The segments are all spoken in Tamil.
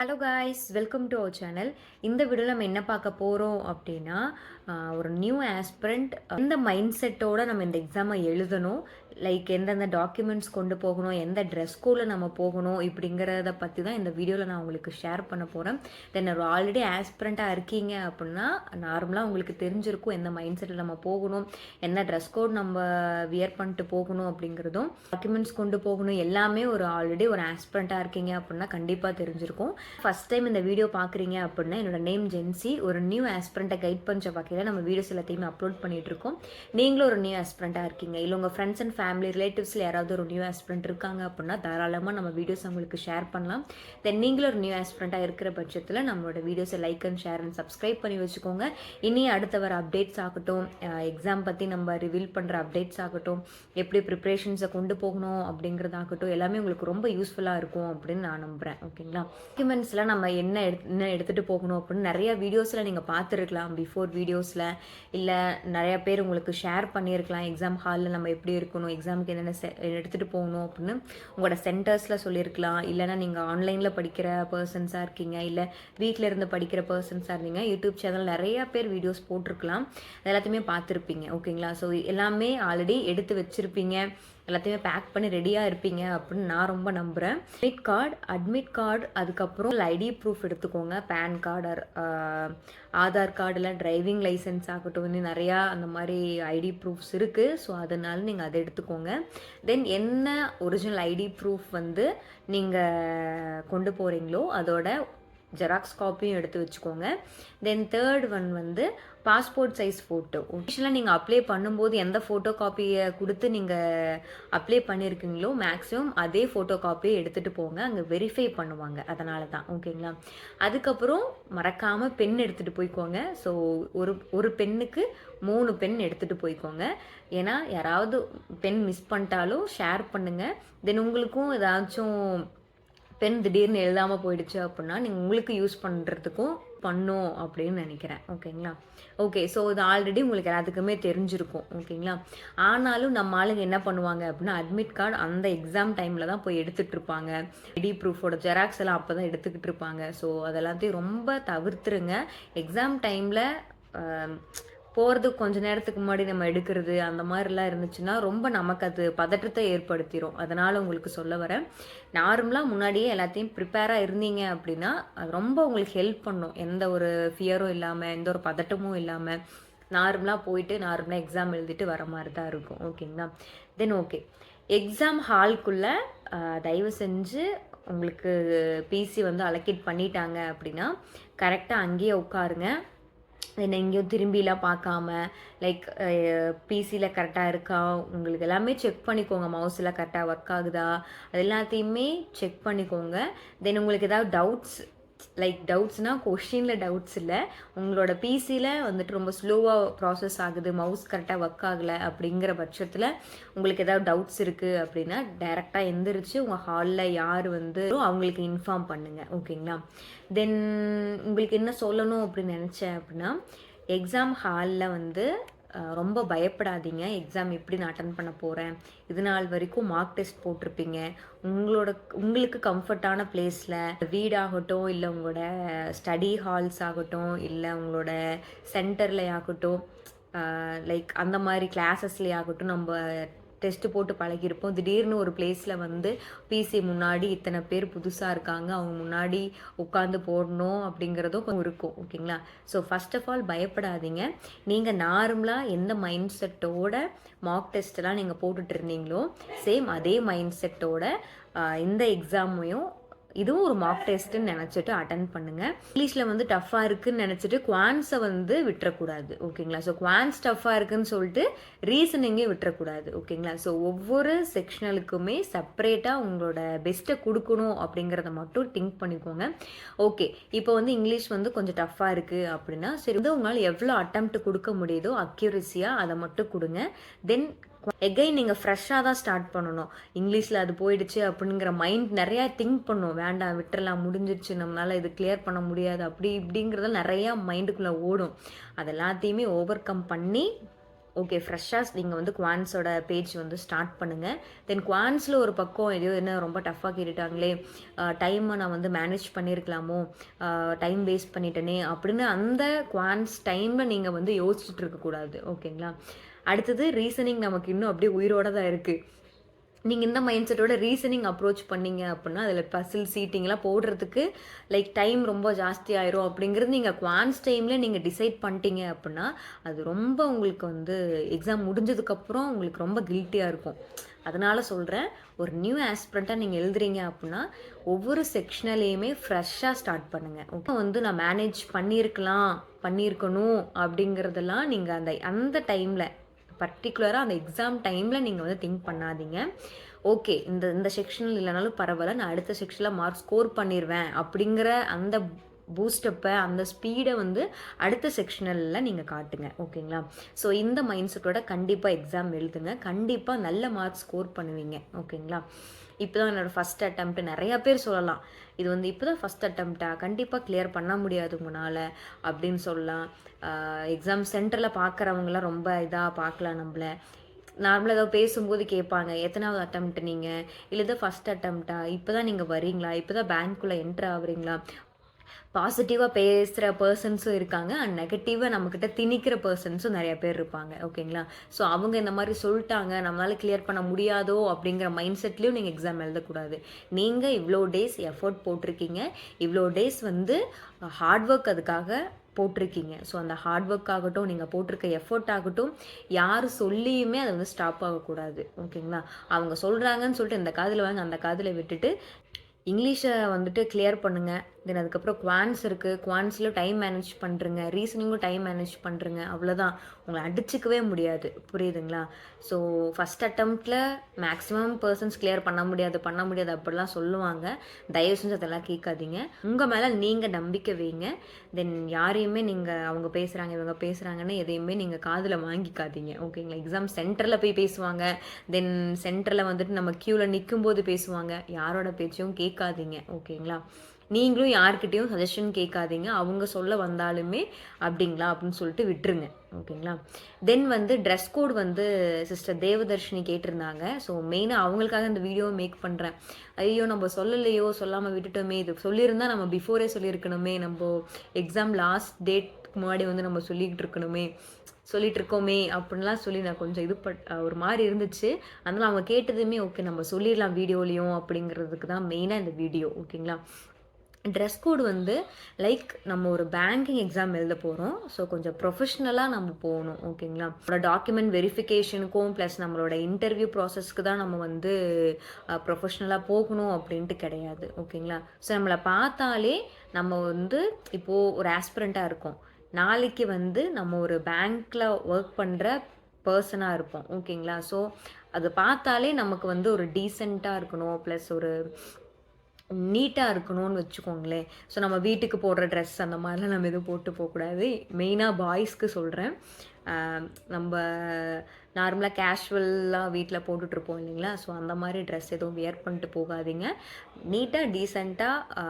Hello guys, welcome to our channel. இந்த வீடியோவில் நம்ம என்ன பார்க்க போகிறோம் அப்படின்னா, ஒரு நியூ ஆஸ்பிரண்ட் எந்த மைண்ட் செட்டோட நம்ம இந்த எக்ஸாமை எழுதணும், லைக் எந்தெந்த டாக்குமெண்ட்ஸ் கொண்டு போகணும், எந்த ட்ரெஸ் கோடில் நம்ம போகணும் இப்படிங்கிறத பற்றி தான் இந்த வீடியோவில் நான் உங்களுக்கு ஷேர் பண்ண போகிறேன். தென் ஒரு ஆல்ரெடி ஆஸ்பிரண்ட்டாக இருக்கீங்க அப்படின்னா நார்மலாக உங்களுக்கு தெரிஞ்சிருக்கும் எந்த மைண்ட் செட்டில் நம்ம போகணும், என்ன ட்ரெஸ் கோட் நம்ம வியர் பண்ணிட்டு போகணும் அப்படிங்கிறதும், டாக்குமெண்ட்ஸ் கொண்டு போகணும் எல்லாமே ஒரு ஆல்ரெடி ஒரு ஆஸ்பிரண்ட்டாக இருக்கீங்க அப்படின்னா கண்டிப்பாக தெரிஞ்சிருக்கும். ஃபர்ஸ்ட் டைம் இந்த வீடியோ பார்க்குறீங்க அப்படின்னா என்னோட நேம் ஜென்சி. ஒரு நியூ ஆஸ்பிரண்ட்டை கைட் பண்ணுற வகையில் நம்ம வீடியோஸ் எல்லாத்தையுமே அப்லோட் பண்ணிட்டு இருக்கோம். நீங்களும் ஒரு நியூ ஆஸ்பிரண்ட்டாக இருக்கீங்க, இல்லை உங்கள் ஃப்ரெண்ட்ஸ் அண்ட் ஃபேமிலி ரிலேட்டிவ்ஸில் யாராவது ஒரு நியூ ஆஸ்பிரண்ட் இருக்காங்க அப்படின்னா தாராளமாக நம்ம வீடியோஸ் உங்களுக்கு ஷேர் பண்ணலாம். தென் நீங்களும் ஒரு நியூ ஆஸ்பிரண்ட்டாக இருக்கிற பட்சத்தில் நம்மளோட வீடியோஸை like and share and subscribe பண்ணி வச்சுக்கோங்க. இனி அடுத்த வர அப்டேட்ஸ் ஆகட்டும், எக்ஸாம் பற்றி நம்ம ரிவீல் பண்ணுற அப்டேட்ஸ் ஆகட்டும், எப்படி ப்ரிப்ரேஷன்ஸை கொண்டு போகணும் அப்படிங்கிறதாகட்டும் எல்லாமே உங்களுக்கு ரொம்ப யூஸ்ஃபுல்லாக இருக்கும் அப்படின்னு நான் நம்புகிறேன். ஓகேங்களா? டாக்குமெண்ட்ஸ்லாம் நம்ம என்ன எடுத்துகிட்டு போகணும் அப்படின்னு நிறைய வீடியோஸில் நீங்கள் பார்த்துருக்கலாம். பிஃபோர் வீடியோஸில் இல்லை நிறைய பேர் உங்களுக்கு ஷேர் பண்ணியிருக்கலாம். எக்ஸாம் ஹாலில் நம்ம எப்படி இருக்கணும், எக்ஸாமுக்கு என்னென்ன எடுத்துகிட்டு போகணும் அப்படின்னு உங்களோட சென்டர்ஸில் சொல்லியிருக்கலாம். இல்லைனா நீங்கள் ஆன்லைனில் படிக்கிற பர்சன்ஸாக இருக்கீங்க, இல்லை வீட்டில் இருந்து படிக்கிற பர்சன்ஸாக இருந்தீங்க, யூடியூப் சேனல் நிறையா பேர் வீடியோஸ் போட்டிருக்கலாம். எல்லாத்தையுமே பார்த்துருப்பீங்க. ஓகேங்களா? ஸோ எல்லாமே ஆல்ரெடி எடுத்து வச்சுருப்பீங்க, எல்லாத்தையுமே பேக் பண்ணி ரெடியாக இருப்பீங்க அப்படின்னு நான் ரொம்ப நம்புகிறேன். அட்மிட் கார்டு, அதுக்கப்புறம் ஐடி ப்ரூஃப் எடுத்துக்கோங்க. பேன் கார்டு, ஆதார் கார்டு, இல்லை டிரைவிங் லைசன்ஸ் ஆகட்டும், இன்னும் நிறையா அந்த மாதிரி ஐடி ப்ரூஃப்ஸ் இருக்குது. ஸோ அதனால நீங்கள் அதை எடுத்துக்கோங்க. தென் என்ன ஒரிஜினல் ஐடி ப்ரூஃப் வந்து நீங்கள் கொண்டு போகிறீங்களோ அதோட ஜெராக்ஸ் காப்பியும் எடுத்து வச்சுக்கோங்க. தென் தேர்ட் ஒன் வந்து பாஸ்போர்ட் சைஸ் ஃபோட்டோ. ஆக்சுவலாக நீங்கள் அப்ளை பண்ணும்போது எந்த ஃபோட்டோ காப்பியை கொடுத்து நீங்கள் அப்ளை பண்ணியிருக்கீங்களோ மேக்ஸிமம் அதே ஃபோட்டோ காப்பியை எடுத்துகிட்டு போங்க, அங்கே வெரிஃபை பண்ணுவாங்க. அதனால தான். ஓகேங்களா? அதுக்கப்புறம் மறக்காமல் பென் எடுத்துகிட்டு போய்க்கோங்க. ஸோ ஒரு பென்னுக்கு 3 பென் எடுத்துகிட்டு போய்க்கோங்க. ஏன்னா யாராவது பென் மிஸ் பண்ணிட்டாலும் ஷேர் பண்ணுங்கள். தென் உங்களுக்கும் ஏதாச்சும் பென் திடீர்னு எழுதாமல் போயிடுச்சு அப்படின்னா நீங்கள் உங்களுக்கு யூஸ் பண்ணுறதுக்கும் பண்ணும் அப்படின்னு நினைக்கிறேன். ஓகேங்களா? ஓகே. ஸோ இது ஆல்ரெடி உங்களுக்கு எல்லாத்துக்குமே தெரிஞ்சிருக்கும். ஓகேங்களா? ஆனாலும் நம்ம ஆளுங்க என்ன பண்ணுவாங்க அப்படின்னா அட்மிட் கார்டு அந்த எக்ஸாம் டைமில் தான் போய் எடுத்துகிட்டு இருப்பாங்க. ஐடி ப்ரூஃபோட ஜெராக்ஸ் எல்லாம் அப்போ தான் எடுத்துக்கிட்டு இருப்பாங்க. ஸோ அதெல்லாத்தையும் ரொம்ப தவிர்த்துருங்க. எக்ஸாம் டைமில் போகிறதுக்கு கொஞ்சம் நேரத்துக்கு முன்னாடி நம்ம எடுக்கிறது அந்த மாதிரிலாம் இருந்துச்சுன்னா ரொம்ப நமக்கு அது பதற்றத்தை ஏற்படுத்திடும். அதனால் உங்களுக்கு சொல்ல வரேன், நார்மலாக முன்னாடியே எல்லாத்தையும் ப்ரிப்பேராக இருந்தீங்க அப்படின்னா அது ரொம்ப உங்களுக்கு ஹெல்ப் பண்ணும். எந்த ஒரு ஃபியரும் இல்லாமல், எந்த ஒரு பதட்டமும் இல்லாமல் நார்மலாக போயிட்டு நார்மலாக எக்ஸாம் எழுதிட்டு வர மாதிரி தான் இருக்கும். ஓகேங்களா? தென் ஓகே, எக்ஸாம் ஹால்குள்ளே தயவு செஞ்சு உங்களுக்கு பிசி வந்து அலோகேட் பண்ணிட்டாங்க அப்படின்னா கரெக்டாக அங்கேயே உட்காருங்க. என்ன எங்கேயும் திரும்பிலாம் பார்க்காம, லைக் பிசியில் கரெக்டாக இருக்கா உங்களுக்கு எல்லாமே செக் பண்ணிக்கோங்க. மவுஸில் கரெக்டாக ஒர்க் ஆகுதா அது எல்லாத்தையுமே செக் பண்ணிக்கோங்க. தென் உங்களுக்கு ஏதாவது டவுட்ஸ்னால் கொஷினில் டவுட்ஸ் இல்லை, உங்களோட பிசியில் வந்துட்டு ரொம்ப ஸ்லோவாக ப்ராசஸ் ஆகுது, மவுஸ் கரெக்டாக ஒர்க் ஆகலை அப்படிங்கிற பட்சத்தில் உங்களுக்கு ஏதாவது டவுட்ஸ் இருக்குது அப்படின்னா டைரெக்டாக எந்திரிச்சு உங்கள் ஹாலில் யார் வந்து அவங்களுக்கு இன்ஃபார்ம் பண்ணுங்கள். ஓகேங்களா? தென் உங்களுக்கு என்ன சொல்லணும் அப்படின்னு நினச்சேன் அப்படின்னா, எக்ஸாம் ஹாலில் வந்து ரொம்ப பயப்படாதீங்க. எக்ஸாம் எப்படி நான் அட்டன் பண்ண போகிறேன், இது நாள் வரைக்கும் மார்க் டெஸ்ட் போட்டிருப்பீங்க. உங்களுக்கு கம்ஃபர்டான பிளேஸில் வீடாகட்டும், இல்லை உங்களோட ஸ்டடி ஹால்ஸ் ஆகட்டும், இல்லை உங்களோட சென்டரில் ஆகட்டும், லைக் அந்த மாதிரி கிளாஸஸ்லேயே ஆகட்டும் நம்ம டெஸ்ட்டு போட்டு பழகியிருப்போம். திடீர்னு ஒரு பிளேஸில் வந்து பிசி முன்னாடி இத்தனை பேர் புதுசாக இருக்காங்க, அவங்க முன்னாடி உட்காந்து போடணும் அப்படிங்கிறதும் கொஞ்சம் இருக்கும். ஓகேங்களா? ஸோ ஃபர்ஸ்ட் ஆஃப் ஆல் பயப்படாதீங்க. நீங்கள் நார்மலாக எந்த மைண்ட் செட்டோட மார்க் டெஸ்ட்டெல்லாம் நீங்கள் போட்டுட்டு இருந்தீங்களோ சேம் அதே மைண்ட் செட்டோட இந்த எக்ஸாமையும் இதுவும் ஒரு மார்க் டெஸ்ட்டுன்னு நினச்சிட்டு அட்டன் பண்ணுங்கள். இங்கிலீஷில் வந்து டஃப்பாக இருக்குதுன்னு நினச்சிட்டு குவான்ஸை வந்து விட்டுறக்கூடாது. ஓகேங்களா? ஸோ குவான்ஸ் டஃப்பாக இருக்குதுன்னு சொல்லிட்டு ரீசனிங்கே விட்டுறக்கூடாது. ஓகேங்களா? ஸோ ஒவ்வொரு செக்ஷனலுக்குமே செப்பரேட்டாக உங்களோட பெஸ்ட்டை கொடுக்கணும் அப்படிங்கிறத மட்டும் திங்க் பண்ணிக்கோங்க. ஓகே, இப்போ வந்து இங்கிலீஷ் வந்து கொஞ்சம் டஃப்பாக இருக்குது அப்படின்னா சரி வந்து உங்களால் எவ்வளோ அட்டெம்ப்ட் கொடுக்க முடியுதோ அக்யூரஸியாக அதை மட்டும் கொடுங்க. தென் எகைன் நீங்கள் ஃப்ரெஷ்ஷாக தான் ஸ்டார்ட் பண்ணணும். இங்கிலீஷில் அது போயிடுச்சு அப்படிங்கிற மைண்ட் நிறையா திங்க் பண்ணும். வேண்டாம் விட்டுறலாம், முடிஞ்சிருச்சு, நம்மளால் இது கிளியர் பண்ண முடியாது அப்படி இப்படிங்கிறத நிறையா மைண்டுக்குள்ளே ஓடும். அது எல்லாத்தையுமே ஓவர் கம் பண்ணி ஓகே, ஃப்ரெஷ்ஷாக நீங்கள் வந்து குவான்ஸோட பேஜ் வந்து ஸ்டார்ட் பண்ணுங்கள். தென் குவான்ஸில் ஒரு பக்கம் எதையோ என்ன ரொம்ப டஃப்பாக கேட்டுட்டாங்களே, டைமை நான் வந்து மேனேஜ் பண்ணியிருக்கலாமோ, டைம் வேஸ்ட் பண்ணிட்டேனே அப்படின்னு அந்த குவான்ஸ் டைமில் நீங்கள் வந்து யோசிச்சுட்டு இருக்கக்கூடாது. ஓகேங்களா? அடுத்தது ரீசனிங் நமக்கு இன்னும் அப்படியே உயிரோட தான் இருக்குது. நீங்கள் இந்த மைண்ட் செட்டோட ரீசனிங் அப்ரோச் பண்ணீங்க அப்படின்னா அதில் பசில் சீட்டிங்லாம் போடுறதுக்கு லைக் டைம் ரொம்ப ஜாஸ்தி ஆயிரும் அப்படிங்கிறது நீங்கள் குவான்ஸ் டைமில் நீங்கள் டிசைட் பண்ணிட்டீங்க அப்படின்னா அது ரொம்ப உங்களுக்கு வந்து எக்ஸாம் முடிஞ்சதுக்கப்புறம் உங்களுக்கு ரொம்ப கில்ட்டியாக இருக்கும். அதனால் சொல்கிறேன், ஒரு நியூ ஆஸ்பிரண்ட்டாக நீங்கள் எழுதுறீங்க அப்படின்னா ஒவ்வொரு செக்ஷன்லேயுமே ஃப்ரெஷ்ஷாக ஸ்டார்ட் பண்ணுங்கள். ஓகே, வந்து நான் மேனேஜ் பண்ணியிருக்கணும் அப்படிங்கிறதெல்லாம் நீங்கள் அந்த டைமில் பர்டிகுலராக அந்த எக்ஸாம் டைமில் நீங்கள் வந்து திங்க் பண்ணாதீங்க. ஓகே, இந்த செக்ஷனில் இல்லைனாலும் பரவாயில்ல, நான் அடுத்த செக்ஷனில் மார்க் ஸ்கோர் பண்ணிடுவேன் அப்படிங்கிற அந்த பூஸ்டப்பை அந்த ஸ்பீடை வந்து அடுத்த செக்ஷனில் நீங்கள் காட்டுங்க. ஓகேங்களா? ஸோ இந்த மைண்ட் செட்டோட கண்டிப்பாக எக்ஸாம் எழுதுங்க. கண்டிப்பாக நல்ல மார்க் ஸ்கோர் பண்ணுவீங்க. ஓகேங்களா? இப்போ தான் என்னோடய ஃபஸ்ட் அட்டெம்ப்ட். நிறையா பேர் சொல்லலாம் இது வந்து இப்போ தான் ஃபஸ்ட் அட்டெம்ப்டா, கண்டிப்பாக கிளியர் பண்ண முடியாது உங்களால் அப்படின்னு சொல்லலாம். எக்ஸாம் சென்டரில் பார்க்குறவங்களாம் ரொம்ப இதாக பார்க்கலாம் நம்மளை. நார்மலாக ஏதோ பேசும்போது கேட்பாங்க, எத்தனாவது அட்டெம்ப்ட் நீங்கள், இல்லை இதை ஃபஸ்ட் அட்டெம்ப்டா, இப்போ தான் நீங்கள் வரீங்களா, இப்போ தான் பேங்க்குள்ளே என்ட்ரு ஆகுறீங்களா. பாசிட்டிவாக பேசுகிற பர்சன்ஸும் இருக்காங்க, அண்ட் நெகட்டிவாக நம்மக்கிட்ட திணிக்கிற பர்சன்ஸும் நிறைய பேர் இருப்பாங்க. ஓகேங்களா? ஸோ அவங்க இந்த மாதிரி சொல்லிட்டாங்க, நம்மளால் கிளியர் பண்ண முடியாதோ அப்படிங்கிற மைண்ட் செட்லேயும் நீங்கள் எக்ஸாம் எழுதக்கூடாது. நீங்கள் இவ்வளோ டேஸ் எஃபர்ட் போட்டிருக்கீங்க, இவ்வளோ டேஸ் வந்து ஹார்ட் ஒர்க் அதுக்காக போட்டிருக்கீங்க. ஸோ அந்த ஹார்ட் ஒர்க் ஆகட்டும், நீங்கள் போட்டிருக்க எஃபர்ட் ஆகட்டும், யார் சொல்லியுமே அதை வந்து ஸ்டாப் ஆகக்கூடாது. ஓகேங்களா? அவங்க சொல்கிறாங்கன்னு சொல்லிட்டு இந்த காதில் வாங்க அந்த காதில் விட்டுட்டு இங்கிலீஷை வந்துட்டு கிளியர் பண்ணுங்கள். தென் அதுக்கப்புறம் குவான்ஸ் இருக்குது, குவான்ஸில் டைம் மேனேஜ் பண்ணுறங்க, ரீசனிங்கும் டைம் மேனேஜ் பண்ணுறங்க. அவ்வளோதான், உங்களை அடிச்சிக்கவே முடியாது. புரியுதுங்களா? ஸோ ஃபஸ்ட் அட்டெம்ப்டில் மேக்ஸிமம் பர்சன்ஸ் கிளியர் பண்ண முடியாது அப்படிலாம் சொல்லுவாங்க. தயவு செஞ்சு அதெல்லாம் கேட்காதீங்க. உங்கள் மேலே நீங்கள் நம்பிக்கை வைங்க. தென் யாரையுமே நீங்கள் அவங்க பேசுகிறாங்க இவங்க பேசுகிறாங்கன்னு எதையுமே நீங்கள் காதில் வாங்கிக்காதீங்க. ஓகேங்களா? எக்ஸாம் சென்டரில் போய் பேசுவாங்க, தென் சென்டரில் வந்துட்டு நம்ம க்யூவில் நிற்கும்போது பேசுவாங்க. யாரோட பேச்சையும் கேட்காதீங்க. ஓகேங்களா? நீங்களும் யார்கிட்டையும் சஜஷன் கேட்காதீங்க. அவங்க சொல்ல வந்தாலுமே அப்படிங்களா அப்படின்னு சொல்லிட்டு விட்டுருங்க. ஓகேங்களா? தென் வந்து ட்ரெஸ் கோட் வந்து சிஸ்டர் தேவதர்ஷினி கேட்டிருந்தாங்க. ஸோ மெயினாக அவங்களுக்காக இந்த வீடியோவை மேக் பண்ணுறேன். ஐயோ, நம்ம சொல்லலையோ, சொல்லாமல் விட்டுட்டோமே, இது சொல்லியிருந்தா நம்ம பிஃபோரே சொல்லியிருக்கணுமே, நம்ம எக்ஸாம் லாஸ்ட் டேட்க்கு முன்னாடி வந்து நம்ம சொல்லிட்டு இருக்கோமே அப்படின்லாம் சொல்லி நான் கொஞ்சம் ஒரு மாதிரி இருந்துச்சு. அதனால் அவங்க கேட்டதுமே ஓகே நம்ம சொல்லிடலாம் வீடியோலையும் அப்படிங்கிறதுக்கு தான் மெயினாக இந்த வீடியோ. ஓகேங்களா? ட்ரெஸ் கோடு வந்து லைக் நம்ம ஒரு பேங்கிங் எக்ஸாம் எழுத போகிறோம். ஸோ கொஞ்சம் ப்ரொஃபஷ்னலாக நம்ம போகணும். ஓகேங்களா? நம்மளோட டாக்குமெண்ட் வெரிஃபிகேஷனுக்கும் ப்ளஸ் நம்மளோட இன்டர்வியூ ப்ராசஸ்க்கு தான் நம்ம வந்து ப்ரொஃபஷ்னலாக போகணும் அப்படின்ட்டு கிடையாது. ஓகேங்களா? ஸோ நம்மளை பார்த்தாலே நம்ம வந்து இப்போது ஒரு ஆஸ்பிரண்ட்டாக இருக்கோம், நாளைக்கு வந்து நம்ம ஒரு பேங்க்கில் ஒர்க் பண்ணுற பர்சனாக இருப்போம். ஓகேங்களா? ஸோ அதை பார்த்தாலே நமக்கு வந்து ஒரு டீசெண்டாக இருக்கணும், ப்ளஸ் ஒரு நீட்டாக இருக்கணும்னு வச்சுக்கோங்களேன். ஸோ நம்ம வீட்டுக்கு போடுற ட்ரெஸ் அந்த மாதிரிலாம் நம்ம எதுவும் போட்டு போகக்கூடாது. மெயினாக பாய்ஸ்க்கு சொல்கிறேன். நம்ம நார்மலாக கேஷுவலாக வீட்டில் போட்டுட்ருப்போம் இல்லைங்களா? ஸோ அந்த மாதிரி ட்ரெஸ் எதுவும் வியர் பண்ணிட்டு போகாதீங்க. நீட்டாக டீசெண்டாக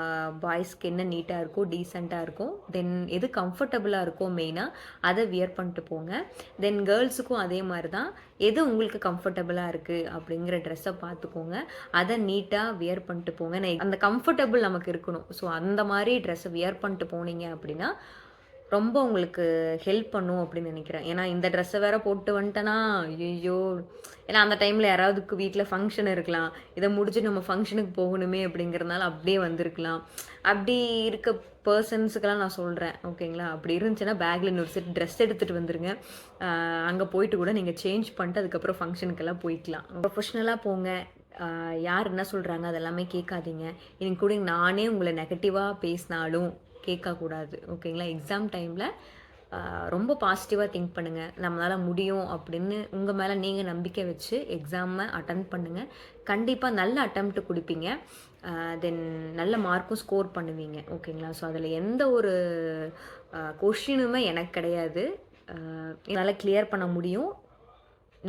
பாய்ஸ்க்கு என்ன நீட்டாக இருக்கோ டீசெண்டாக இருக்கும். தென் எது கம்ஃபர்டபுளாக இருக்கோ மெயினாக அதை வியர் பண்ணிட்டு போங்க. தென் கேர்ள்ஸுக்கும் அதே மாதிரி தான், எது உங்களுக்கு கம்ஃபர்டபுளாக இருக்குது அப்படிங்கிற ட்ரெஸ்ஸை பார்த்துக்கோங்க, அதை நீட்டாக வியர் பண்ணிட்டு போங்க. அந்த கம்ஃபர்டபுள் நமக்கு இருக்கணும். ஸோ அந்த மாதிரி ட்ரெஸ்ஸை வியர் பண்ணிட்டு போனீங்க அப்படின்னா ரொம்ப உங்களுக்கு ஹெல்ப் பண்ணும் அப்படின்னு நினைக்கிறேன். ஏன்னா இந்த ட்ரெஸ்ஸை வேற போட்டு வந்துட்டேன்னா ஐயோ, ஏன்னா அந்த டைமில் யாராவதுக்கு வீட்டில் ஃபங்க்ஷன் இருக்கலாம், இதை முடிச்சு நம்ம ஃபங்க்ஷனுக்கு போகணுமே அப்படிங்கிறதுனால அப்படியே வந்திருக்கலாம். அப்படி இருக்க பர்சன்ஸுக்கெல்லாம் நான் சொல்கிறேன். ஓகேங்களா? அப்படி இருந்துச்சுன்னா பேக்கில் இன்னொரு செட் ட்ரெஸ் எடுத்துகிட்டு வந்துடுங்க. அங்கே போயிட்டு கூட நீங்கள் சேஞ்ச் பண்ணிட்டு அதுக்கப்புறம் ஃபங்க்ஷனுக்கெல்லாம் போய்க்கலாம். ப்ரொஃபஷ்னலாக போங்க. யார் என்ன சொல்கிறாங்க அதெல்லாமே கேட்காதீங்க. இன்னைக்கு கூட நானே உங்களை நெகட்டிவாக பேசினாலும் கேட்கக்கூடாது. ஓகேங்களா? எக்ஸாம் டைமில் ரொம்ப பாசிட்டிவாக திங்க் பண்ணுங்கள். நம்மளால் முடியும் அப்படின்னு உங்கள் மேலே நீங்கள் நம்பிக்கை வச்சு எக்ஸாமை அட்டன் பண்ணுங்கள். கண்டிப்பாக நல்ல அட்டெம்ப்ட் கொடுப்பீங்க. தென் நல்ல மார்க்கும் ஸ்கோர் பண்ணுவீங்க. ஓகேங்களா? ஸோ அதில் எந்த ஒரு கொஷினுமே எனக்கு கிடையாது. என்னால் கிளியர் பண்ண முடியும்.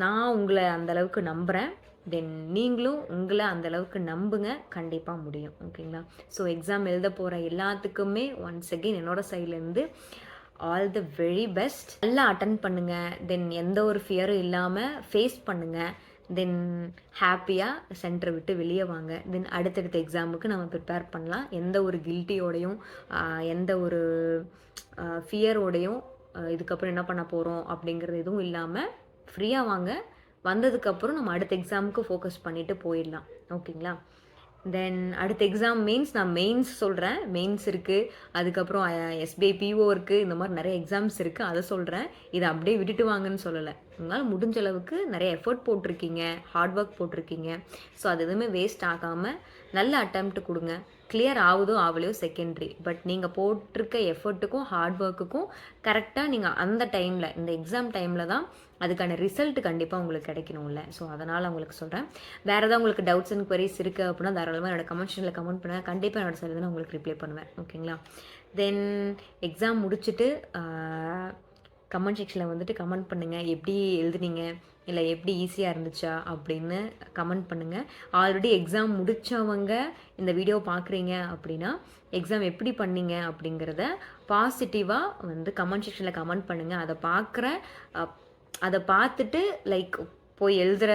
நான் உங்களை அந்தளவுக்கு நம்புகிறேன். தென் நீங்களும் உங்களை அந்தளவுக்கு நம்புங்க, கண்டிப்பாக முடியும். ஓகேங்களா? ஸோ எக்ஸாம் எழுத போகிற எல்லாத்துக்குமே ஒன்ஸ் அகெயின் என்னோடய சைட்லேருந்து ஆல் தி வெரி பெஸ்ட். நல்லா அட்டன் பண்ணுங்கள். தென் எந்த ஒரு ஃபியரும் இல்லாமல் ஃபேஸ் பண்ணுங்கள். தென் ஹாப்பியாக சென்டரை விட்டு வெளியே வாங்க. தென் அடுத்தடுத்த எக்ஸாமுக்கு நம்ம ப்ரிப்பேர் பண்ணலாம். எந்த ஒரு கில்ட்டியோடையும் எந்த ஒரு ஃபியரோடையும் இதுக்கப்புறம் என்ன பண்ண போகிறோம் அப்படிங்கிறது எதுவும் இல்லாமல் ஃப்ரீயாக வாங்க. வந்ததுக்கப்புறம் நம்ம அடுத்த எக்ஸாமுக்கு ஃபோக்கஸ் பண்ணிவிட்டு போயிடலாம். ஓகேங்களா? தென் அடுத்த எக்ஸாம் மீன்ஸ் நான் மெயின்ஸ் சொல்கிறேன். மெயின்ஸ் இருக்குது, அதுக்கப்புறம் எஸ்பிஐ பிஓ இருக்குது, இந்த மாதிரி நிறைய எக்ஸாம்ஸ் இருக்குது, அதை சொல்கிறேன். இதை அப்படியே விட்டுட்டு வாங்கன்னு சொல்லலை. உங்களால் முடிஞ்ச அளவுக்கு நிறைய எஃபர்ட் போட்டிருக்கீங்க, ஹார்ட் ஒர்க் போட்டிருக்கீங்க. ஸோ அது எதுவுமே வேஸ்ட் ஆகாமல் நல்ல அட்டெம்ப்ட் கொடுங்க. கிளியர் ஆகுதோ ஆகலையோ செகண்டரி. பட் நீங்கள் போட்டிருக்க எஃபர்ட்டுக்கும் ஹார்ட் ஒர்க்குக்கும் கரெக்டாக நீங்கள் அந்த டைமில், இந்த எக்ஸாம் டைமில் தான் அதுக்கான ரிசல்ட் கண்டிப்பாக உங்களுக்கு கிடைக்கணும்ல. ஸோ அதனால் உங்களுக்கு சொல்கிறேன். வேறு ஏதாவது உங்களுக்கு டவுட்ஸ் அண்ட் குவரிஸ் இருக்குது அப்படின்னா தாராளமாக என்னோட கமெண்ட் செக்ஷனில் கமெண்ட் பண்ணுங்கள். கண்டிப்பாக என்னோட சைடில் நான் உங்களுக்கு ரிப்ளை பண்ணுவேன். ஓகேங்களா? தென் எக்ஸாம் முடிச்சுட்டு கமெண்ட் செக்ஷனில் வந்துட்டு கமெண்ட் பண்ணுங்கள். எப்படி எழுதுனீங்க, இல்லை எப்படி ஈஸியாக இருந்துச்சா அப்படின்னு கமெண்ட் பண்ணுங்கள். ஆல்ரெடி எக்ஸாம் முடித்தவங்க இந்த வீடியோ பார்க்குறீங்க அப்படின்னா எக்ஸாம் எப்படி பண்ணீங்க அப்படிங்கிறத பாசிட்டிவாக வந்து கமெண்ட் செக்ஷனில் கமெண்ட் பண்ணுங்கள். அதை பார்த்துட்டு லைக் போய் எழுதுகிற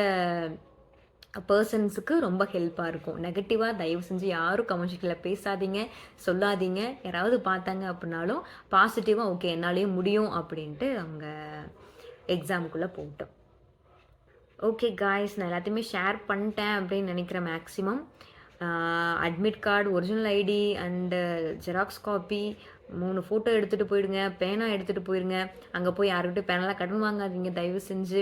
பர்சன்ஸுக்கு ரொம்ப ஹெல்ப்பாக இருக்கும். நெகட்டிவாக தயவு செஞ்சு யாரும் கமெண்ட் செக்ஷனில் பேசாதீங்க, சொல்லாதீங்க. யாராவது பார்த்தாங்க அப்படின்னாலும் பாசிட்டிவாக ஓகே என்னாலேயும் முடியும் அப்படின்ட்டு அவங்க எக்ஸாமுக்குள்ளே போட்டோம். ஓகே காய்ஸ், நான் எல்லாத்தையுமே ஷேர் பண்ணிட்டேன் அப்படின்னு நினைக்கிறேன். Maximum admit card, original ID and xerox copy, 3 photo எடுத்துகிட்டு போயிடுங்க. பேனா எடுத்துகிட்டு போயிடுங்க. அங்கே போய் யாருக்கிட்ட பேனெல்லாம் கடன் வாங்காதீங்க தயவு செஞ்சு.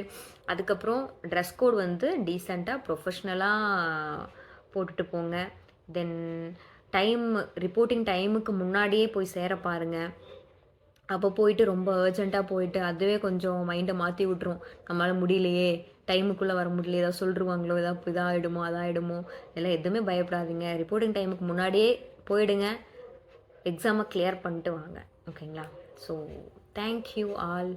அதுக்கப்புறம் ட்ரெஸ் கோட் வந்து டீசெண்டாக ப்ரொஃபஷ்னலாக போட்டுட்டு போங்க. தென் ரிப்போர்ட்டிங் டைமுக்கு முன்னாடியே போய் சேர பாருங்கள். அப்போ போயிட்டு ரொம்ப அர்ஜெண்ட்டாக போயிட்டு அதுவே கொஞ்சம் மைண்டை மாற்றி விட்டுரும். நம்மளால் முடியலையே, டைமுக்குள்ளே வர முடியல, ஏதாவது சொல்லிடுவாங்களோ, ஏதாவது இதாகிடுமோ அதாகிடுமோ, எல்லாம் எதுவுமே பயப்படாதீங்க. ரிப்போர்ட்டிங் டைமுக்கு முன்னாடியே போயிடுங்க. எக்ஸாமை கிளியர் பண்ணிட்டு வாங்க. ஓகேங்களா? So thank you all.